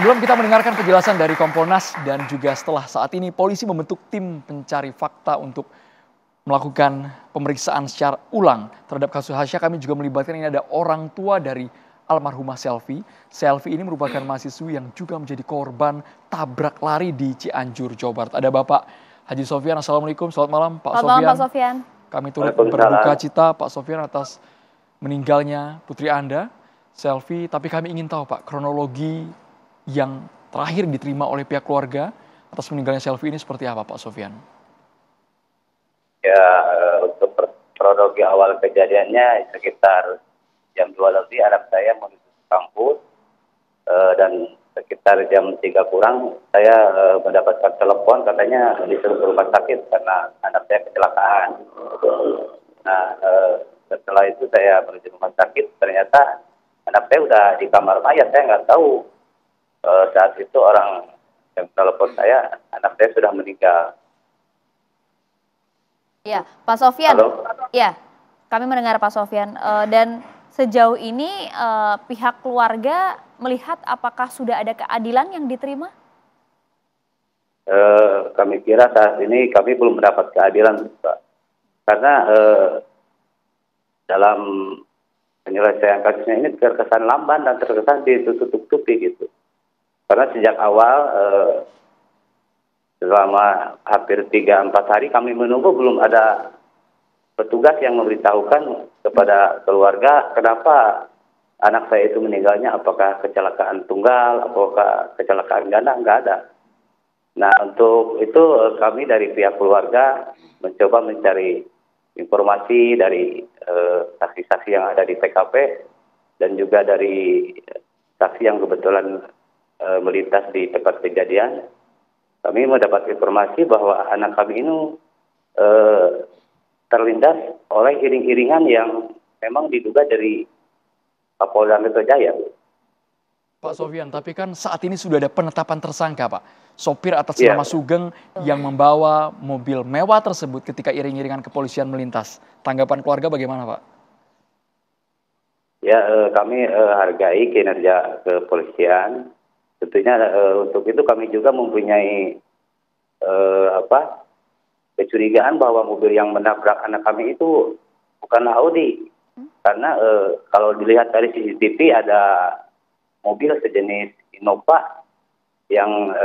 Sebelum kita mendengarkan penjelasan dari Kompolnas dan juga setelah saat ini polisi membentuk tim pencari fakta untuk melakukan pemeriksaan secara ulang terhadap kasus Hasya, kami juga melibatkan ini ada orang tua dari almarhumah Selvi. Selvi ini merupakan mahasiswi yang juga menjadi korban tabrak lari di Cianjur, Jawa Barat. Ada Bapak Haji Sofyan. Assalamualaikum, selamat malam Pak Selamat Sofyan. malam Pak Sofyan. Kami turut berduka cita Pak Sofyan atas meninggalnya putri Anda, Selvi. Tapi kami ingin tahu Pak, kronologi yang terakhir diterima oleh pihak keluarga atas meninggalnya Selvi ini seperti apa Pak Sofyan? Ya, untuk kronologi awal kejadiannya sekitar jam 2 lebih anak saya menuju kampus dan sekitar jam 3 kurang saya mendapatkan telepon katanya disuruh ke rumah sakit karena anak saya kecelakaan. Nah, setelah itu saya menuju rumah sakit, ternyata anak saya udah di kamar mayat. Saya nggak tahu saat itu orang yang telepon saya, anak saya sudah meninggal. Ya, Pak Sofyan. Halo? Ya, kami mendengar Pak Sofyan. Dan sejauh ini pihak keluarga melihat apakah sudah ada keadilan yang diterima? Kami kira saat ini kami belum mendapat keadilan, Pak. Karena dalam penyelesaian kasusnya ini terkesan lamban dan terkesan ditutup-tutupi gitu. Karena sejak awal selama hampir 3-4 hari kami menunggu belum ada petugas yang memberitahukan kepada keluarga kenapa anak saya itu meninggalnya, apakah kecelakaan tunggal, apakah kecelakaan ganda, nggak ada. Nah, untuk itu kami dari pihak keluarga mencoba mencari informasi dari saksi-saksi yang ada di TKP dan juga dari saksi yang kebetulan melintas di tempat kejadian. Kami mendapat informasi bahwa anak kami ini terlindas oleh iring-iringan yang memang diduga dari Kapolda Metro Jaya. Pak Sofyan, tapi kan saat ini sudah ada penetapan tersangka Pak. Sopir atas nama Sugeng yang membawa mobil mewah tersebut ketika iring-iringan kepolisian melintas. Tanggapan keluarga bagaimana Pak? Ya, kami hargai kinerja kepolisian. Tentunya untuk itu kami juga mempunyai kecurigaan bahwa mobil yang menabrak anak kami itu bukanlah Audi. Karena kalau dilihat dari CCTV ada mobil sejenis Innova yang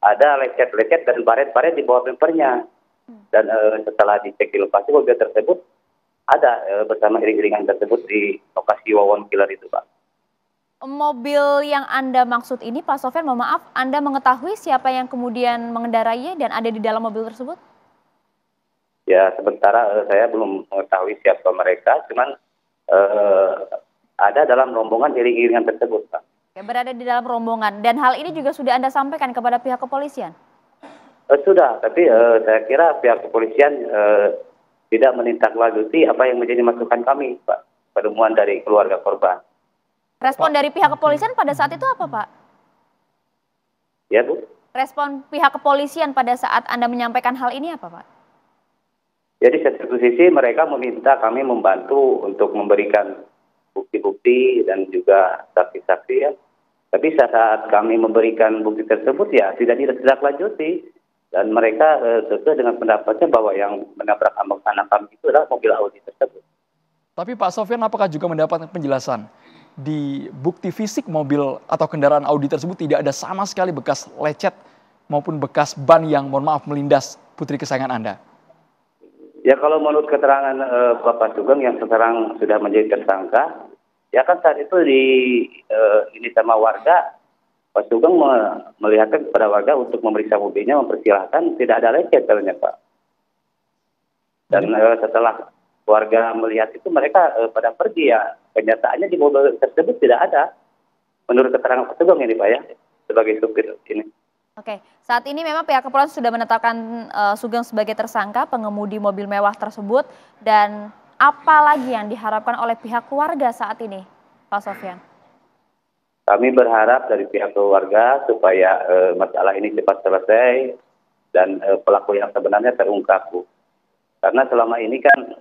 ada lecet-lecet dan baret-baret di bawah bempernya. Dan setelah dicek di lokasi, mobil tersebut ada bersama iring-iringan tersebut di lokasi Wawon Killer itu, Pak. Mobil yang Anda maksud ini, Pak Sofyan, mohon maaf, Anda mengetahui siapa yang kemudian mengendarainya dan ada di dalam mobil tersebut? Ya, sementara saya belum mengetahui siapa mereka, cuman ada dalam rombongan iring-iringan tersebut, Pak. Oke, berada di dalam rombongan, dan hal ini juga sudah Anda sampaikan kepada pihak kepolisian? Sudah, tapi saya kira pihak kepolisian tidak menindaklanjuti apa yang menjadi masukan kami, Pak, penemuan dari keluarga korban. Respon dari pihak kepolisian pada saat itu apa, Pak? Ya, Bu. Respon pihak kepolisian pada saat Anda menyampaikan hal ini apa, Pak? Jadi satu sisi mereka meminta kami membantu untuk memberikan bukti-bukti dan juga saksi-saksi ya. Tapi saat kami memberikan bukti tersebut ya tidak ditindaklanjuti. Dan mereka sesuai dengan pendapatnya bahwa yang menabrak anak kami itu adalah mobil Audi tersebut. Tapi Pak Sofyan, apakah juga mendapatkan penjelasan di bukti fisik mobil atau kendaraan Audi tersebut tidak ada sama sekali bekas lecet maupun bekas ban yang mohon maaf melindas putri kesayangan Anda? Ya, kalau menurut keterangan Bapak Sugeng yang sekarang sudah menjadi tersangka, ya kan saat itu ini sama warga, Pak Sugeng melihatkan kepada warga untuk memeriksa mobilnya, mempersilahkan tidak ada lecet katanya, Pak. Dan setelah warga melihat itu mereka pada pergi ya. Kenyataannya di mobil tersebut tidak ada. Menurut keterangan Pak Sugeng ini Pak ya, sebagai supir ini. Oke, saat ini memang pihak kepolisian sudah menetapkan Sugeng sebagai tersangka pengemudi mobil mewah tersebut. Dan apa lagi yang diharapkan oleh pihak keluarga saat ini, Pak Sofyan? Kami berharap dari pihak keluarga supaya masalah ini cepat selesai dan pelaku yang sebenarnya terungkap, Bu. Karena selama ini kan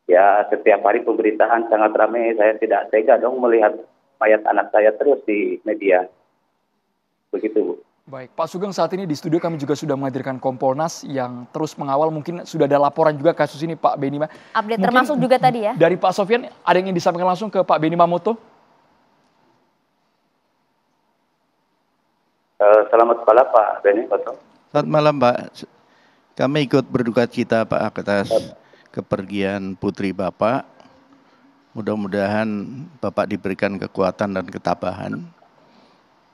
ya setiap hari pemberitaan sangat ramai, saya tidak tega dong melihat mayat anak saya terus di media. Begitu, Bu. Baik, Pak Sugeng, saat ini di studio kami juga sudah menghadirkan Kompolnas yang terus mengawal, mungkin sudah ada laporan juga kasus ini Pak Benny. Update Mungkin termasuk juga tadi ya. dari Pak Sofyan, ada yang ingin disampaikan langsung ke Pak Benny Mamoto? Selamat malam Pak Benny. Selamat malam Pak. Kami ikut berduka cita Pak atas kepergian putri Bapak. Mudah-mudahan Bapak diberikan kekuatan dan ketabahan.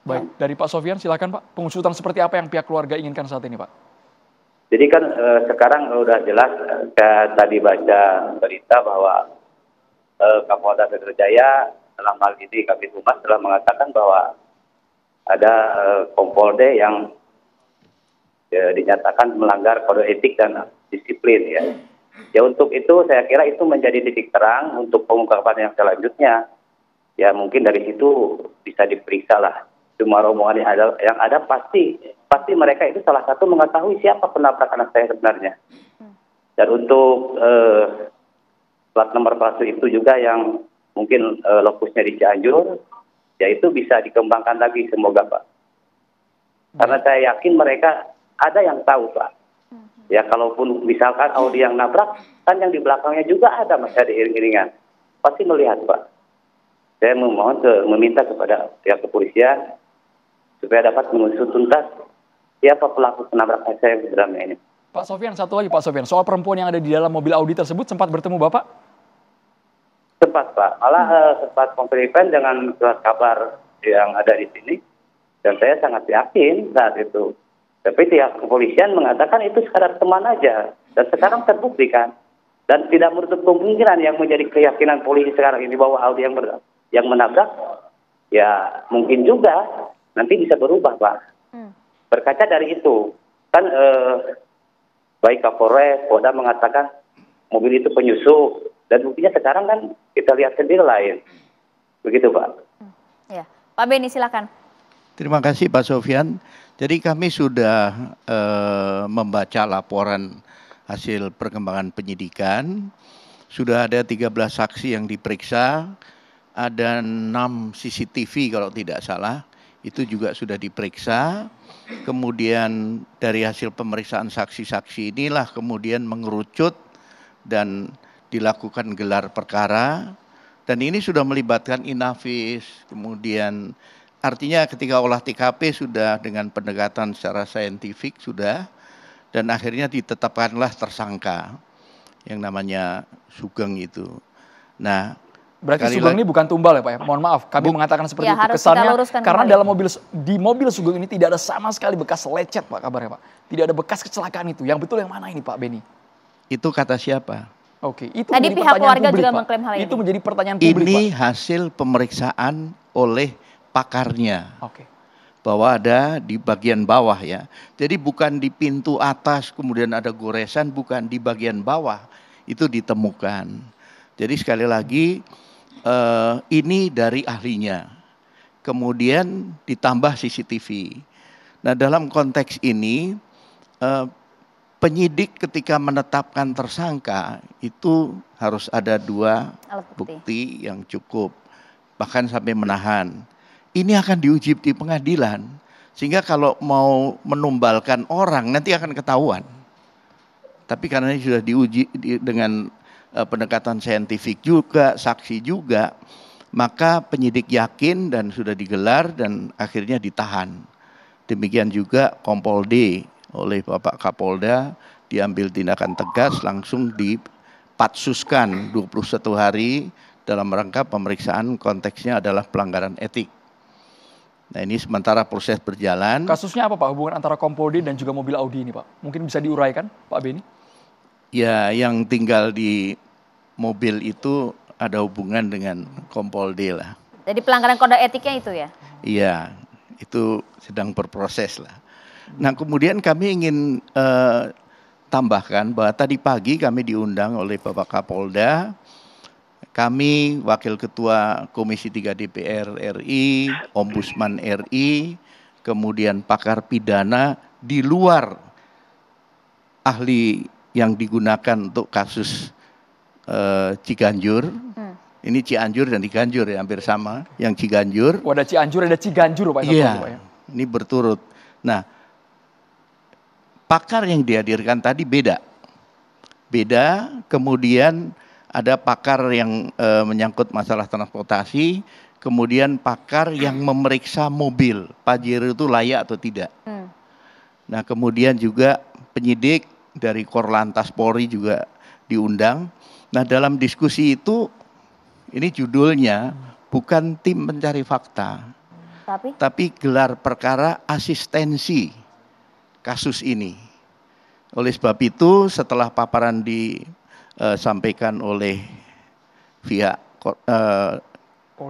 Baik, dari Pak Sofyan silakan Pak. Pengusutan seperti apa yang pihak keluarga inginkan saat ini Pak? Jadi kan sekarang udah jelas, saya tadi baca berita bahwa Kapolda Metro Jaya dalam hal ini Kabid Humas telah mengatakan bahwa ada Kompolde yang dinyatakan melanggar kode etik dan disiplin ya. Ya untuk itu saya kira itu menjadi titik terang untuk pengungkapan yang selanjutnya. Ya mungkin dari situ bisa diperiksa lah. Semua rombongan yang ada pasti mereka itu salah satu mengetahui siapa penabrak anak saya sebenarnya. Dan untuk plat nomor palsu itu juga yang mungkin lokusnya di Cianjur, ya itu bisa dikembangkan lagi semoga Pak. Karena saya yakin mereka ada yang tahu Pak. Ya kalaupun misalkan Audi yang nabrak, kan yang di belakangnya juga ada masih ada iring-iringan. Pasti melihat Pak. Saya meminta kepada pihak kepolisian supaya dapat mengusut tuntas siapa pelaku penabrak saya sebenarnya ini. Pak Sofyan, satu lagi Pak Sofyan, soal perempuan yang ada di dalam mobil Audi tersebut sempat bertemu Bapak? Sempat Pak, malah sempat konfirmasi dengan surat kabar yang ada di sini. Dan saya sangat yakin saat itu. Tapi pihak kepolisian mengatakan itu sekadar teman aja. Dan sekarang terbukti kan. Dan tidak menutup kemungkinan yang menjadi keyakinan polisi sekarang ini bahwa Audi yang menabrak, ya mungkin juga nanti bisa berubah Pak. Berkaca dari itu, kan baik Kapolres, Polda mengatakan mobil itu penyusup. Dan buktinya sekarang kan kita lihat sendiri lain. Begitu Pak. Ya, Pak Benny silakan. Terima kasih Pak Sofyan. Jadi kami sudah membaca laporan hasil perkembangan penyidikan. Sudah ada 13 saksi yang diperiksa. Ada 6 CCTV kalau tidak salah. Itu juga sudah diperiksa. Kemudian dari hasil pemeriksaan saksi-saksi inilah kemudian mengerucut dan dilakukan gelar perkara. Dan ini sudah melibatkan Inavis, kemudian artinya ketika olah TKP sudah dengan pendekatan secara saintifik sudah, dan akhirnya ditetapkanlah tersangka yang namanya Sugeng itu. Nah, berarti Sugeng ini bukan tumbal ya Pak ya? Mohon maaf, kami mengatakan seperti ya, itu. Kesannya karena kembali. dalam di mobil Sugeng ini tidak ada sama sekali bekas lecet Pak kabarnya Pak. Tidak ada bekas kecelakaan itu. Yang betul yang mana ini Pak Benny? Itu kata siapa? Oke, itu tadi menjadi pihak keluarga publik, juga Pak. mengklaim hal ini. Itu menjadi pertanyaan publik Ini Pak. hasil pemeriksaan oleh pakarnya. Oke. Bahwa ada di bagian bawah ya. Jadi bukan di pintu atas kemudian ada goresan, bukan di bagian bawah itu ditemukan. Jadi sekali lagi ini dari ahlinya. Kemudian ditambah CCTV. Nah dalam konteks ini penyidik ketika menetapkan tersangka itu harus ada 2 Alat bukti yang cukup. Bahkan sampai menahan. Ini akan diuji di pengadilan. Sehingga kalau mau menumbalkan orang nanti akan ketahuan. Tapi karena ini sudah diuji dengan pendekatan saintifik juga, saksi juga, maka penyidik yakin dan sudah digelar dan akhirnya ditahan. Demikian juga Kompol D oleh Bapak Kapolda diambil tindakan tegas langsung dipatsuskan 21 hari dalam rangka pemeriksaan konteksnya adalah pelanggaran etik. Nah ini sementara proses berjalan. Kasusnya apa Pak hubungan antara Kompol D dan juga mobil Audi ini Pak? Mungkin bisa diuraikan Pak Benny? Ya yang tinggal di mobil itu ada hubungan dengan Kompol D lah. Jadi pelanggaran kode etiknya itu ya? Iya, itu sedang berproses lah. Nah kemudian kami ingin tambahkan bahwa tadi pagi kami diundang oleh Bapak Kapolda. Kami Wakil Ketua Komisi 3 DPR RI, Ombudsman RI, kemudian pakar pidana di luar ahli yang digunakan untuk kasus Ciganjur, Ini Cianjur dan Ciganjur ya, hampir sama. Yang Ciganjur. Oh, ada Cianjur, ada Ciganjur Pak. Iya, Pak, ya? ini berturut. Nah, pakar yang dihadirkan tadi beda. Kemudian ada pakar yang menyangkut masalah transportasi, kemudian pakar yang memeriksa mobil, Pajero itu layak atau tidak. Nah, kemudian juga penyidik dari Korlantas Polri juga diundang. Nah, dalam diskusi itu, ini judulnya bukan tim pencari fakta, tapi gelar perkara asistensi kasus ini. Oleh sebab itu, setelah paparan disampaikan oleh pihak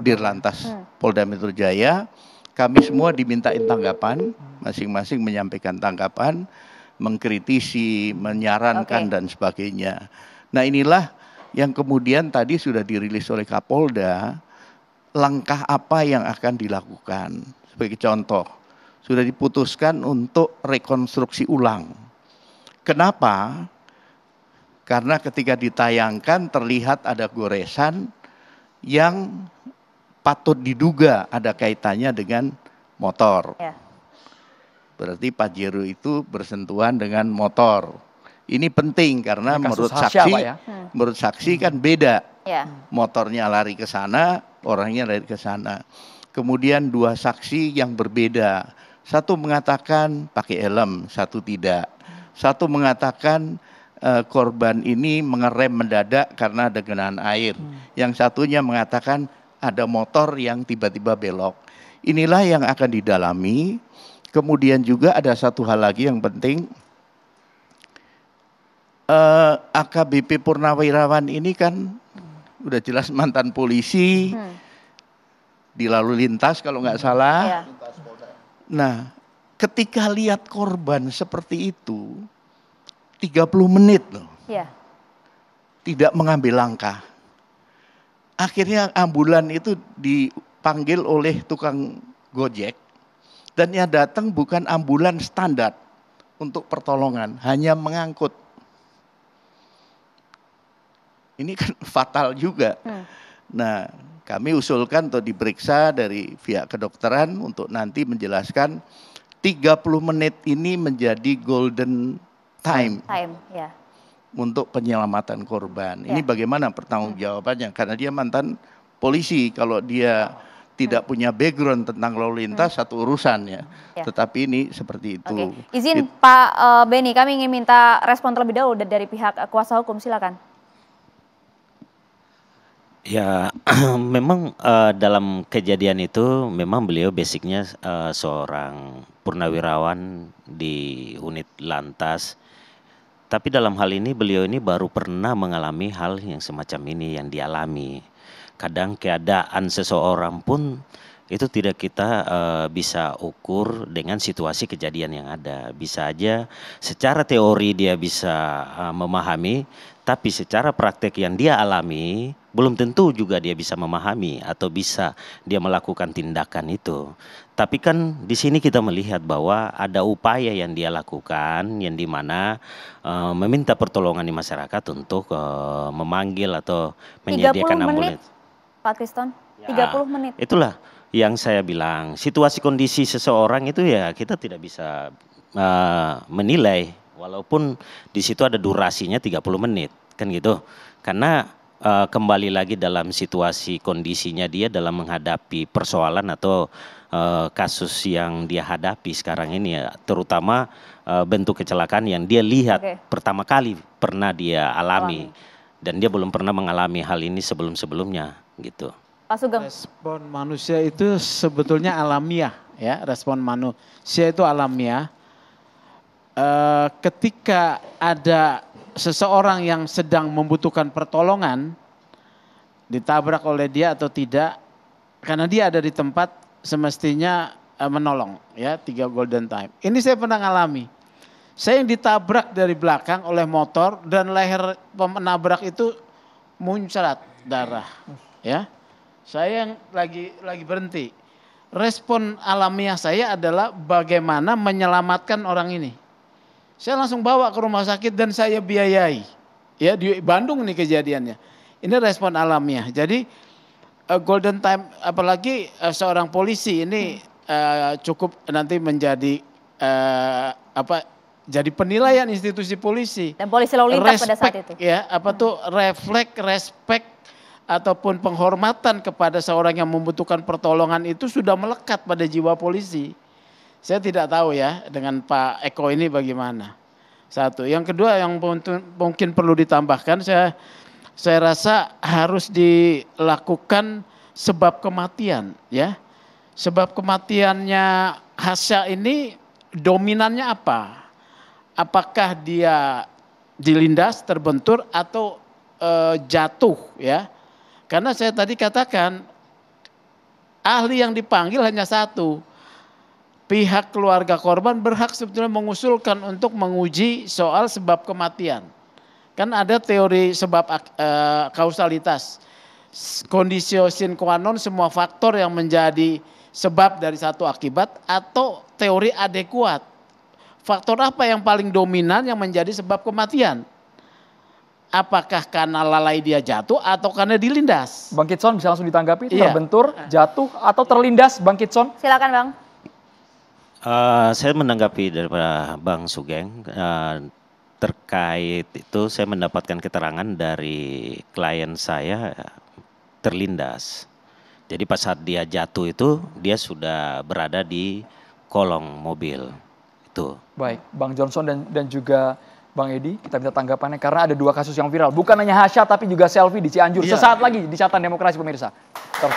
Dirlantas Polda Metro Jaya, kami semua dimintain tanggapan, masing-masing menyampaikan tanggapan, mengkritisi, menyarankan dan sebagainya. Nah, inilah yang kemudian tadi sudah dirilis oleh Kapolda, langkah apa yang akan dilakukan. Sebagai contoh, sudah diputuskan untuk rekonstruksi ulang. Kenapa? Karena ketika ditayangkan terlihat ada goresan yang patut diduga ada kaitannya dengan motor. Berarti Pajero itu bersentuhan dengan motor. Ini penting karena menurut saksi kan beda. Motornya lari ke sana, orangnya lari ke sana. Kemudian dua saksi yang berbeda. Satu mengatakan pakai helm, satu tidak. Satu mengatakan korban ini mengerem mendadak karena ada genangan air. Yang satunya mengatakan ada motor yang tiba-tiba belok. Inilah yang akan didalami. Kemudian juga ada satu hal lagi yang penting. AKBP Purnawirawan ini kan udah jelas mantan polisi di lalu lintas kalau nggak salah. Nah, ketika lihat korban seperti itu 30 menit loh, tidak mengambil langkah. Akhirnya ambulan itu dipanggil oleh tukang Gojek dan yang datang bukan ambulan standar untuk pertolongan, hanya mengangkut. Ini kan fatal juga. Nah, kami usulkan untuk diperiksa dari pihak kedokteran untuk nanti menjelaskan 30 menit ini menjadi golden time untuk penyelamatan korban. Ini bagaimana pertanggungjawabannya? Karena dia mantan polisi. Kalau dia tidak punya background tentang lalu lintas, satu urusan ya. Tetapi ini seperti itu. Izin Pak Beni, kami ingin minta respon terlebih dahulu dari pihak kuasa hukum, silakan. Ya, memang dalam kejadian itu memang beliau basicnya seorang purnawirawan di unit lantas. Tapi dalam hal ini beliau ini baru pernah mengalami hal yang semacam ini yang dialami. Kadang keadaan seseorang pun itu tidak kita bisa ukur dengan situasi kejadian yang ada. Bisa aja secara teori dia bisa memahami, tapi secara praktek yang dia alami belum tentu juga dia bisa memahami atau bisa dia melakukan tindakan itu. Tapi kan di sini kita melihat bahwa ada upaya yang dia lakukan yang dimana meminta pertolongan di masyarakat untuk memanggil atau menyediakan ambulans. Pak Kriston, 30 menit. Itulah yang saya bilang, situasi kondisi seseorang itu ya kita tidak bisa menilai walaupun di situ ada durasinya 30 menit kan gitu. Karena kembali lagi dalam situasi kondisinya dia dalam menghadapi persoalan atau kasus yang dia hadapi sekarang ini ya, terutama bentuk kecelakaan yang dia lihat pertama kali pernah dia alami dan dia belum pernah mengalami hal ini sebelum-sebelumnya gitu. Pak Sugeng. Respon manusia itu sebetulnya alamiah ya, respon manusia itu alamiah. Ketika ada seseorang yang sedang membutuhkan pertolongan, ditabrak oleh dia atau tidak, karena dia ada di tempat semestinya menolong ya, 3 golden time. Ini saya pernah ngalami. Saya yang ditabrak dari belakang oleh motor dan leher penabrak itu muncrat darah ya. Saya yang lagi berhenti. Respon alamiah saya adalah bagaimana menyelamatkan orang ini. Saya langsung bawa ke rumah sakit dan saya biayai. Ya, di Bandung nih kejadiannya. Ini respon alamiah. Jadi golden time, apalagi seorang polisi ini cukup nanti menjadi jadi penilaian institusi polisi. Dan polisi lalu lintas pada saat itu. Ya, refleks, respect ataupun penghormatan kepada seorang yang membutuhkan pertolongan itu sudah melekat pada jiwa polisi. Saya tidak tahu ya dengan Pak Eko ini bagaimana. Satu, yang kedua yang mungkin perlu ditambahkan, saya rasa harus dilakukan sebab kematian, ya. Sebab kematiannya Hasya ini dominannya apa? Apakah dia dilindas, terbentur, atau jatuh, ya? Karena saya tadi katakan ahli yang dipanggil hanya satu. Pihak keluarga korban berhak sebetulnya mengusulkan untuk menguji soal sebab kematian. Kan ada teori sebab kausalitas. Conditio sine qua non, semua faktor yang menjadi sebab dari satu akibat, atau teori adekuat. Faktor apa yang paling dominan yang menjadi sebab kematian? Apakah karena lalai dia jatuh atau karena dilindas? Bang Kitson bisa langsung ditanggapi, terbentur, jatuh, atau terlindas, Bang Kitson? Silakan Bang. Saya menanggapi daripada Bang Sugeng terkait itu, saya mendapatkan keterangan dari klien saya terlindas. Jadi pas saat dia jatuh itu dia sudah berada di kolong mobil itu. Baik, Bang Johnson dan juga Bang Edi, kita minta tanggapannya karena ada dua kasus yang viral. Bukan hanya Hasya tapi juga selfie di Cianjur. Sesaat lagi di Catatan Demokrasi pemirsa. Terus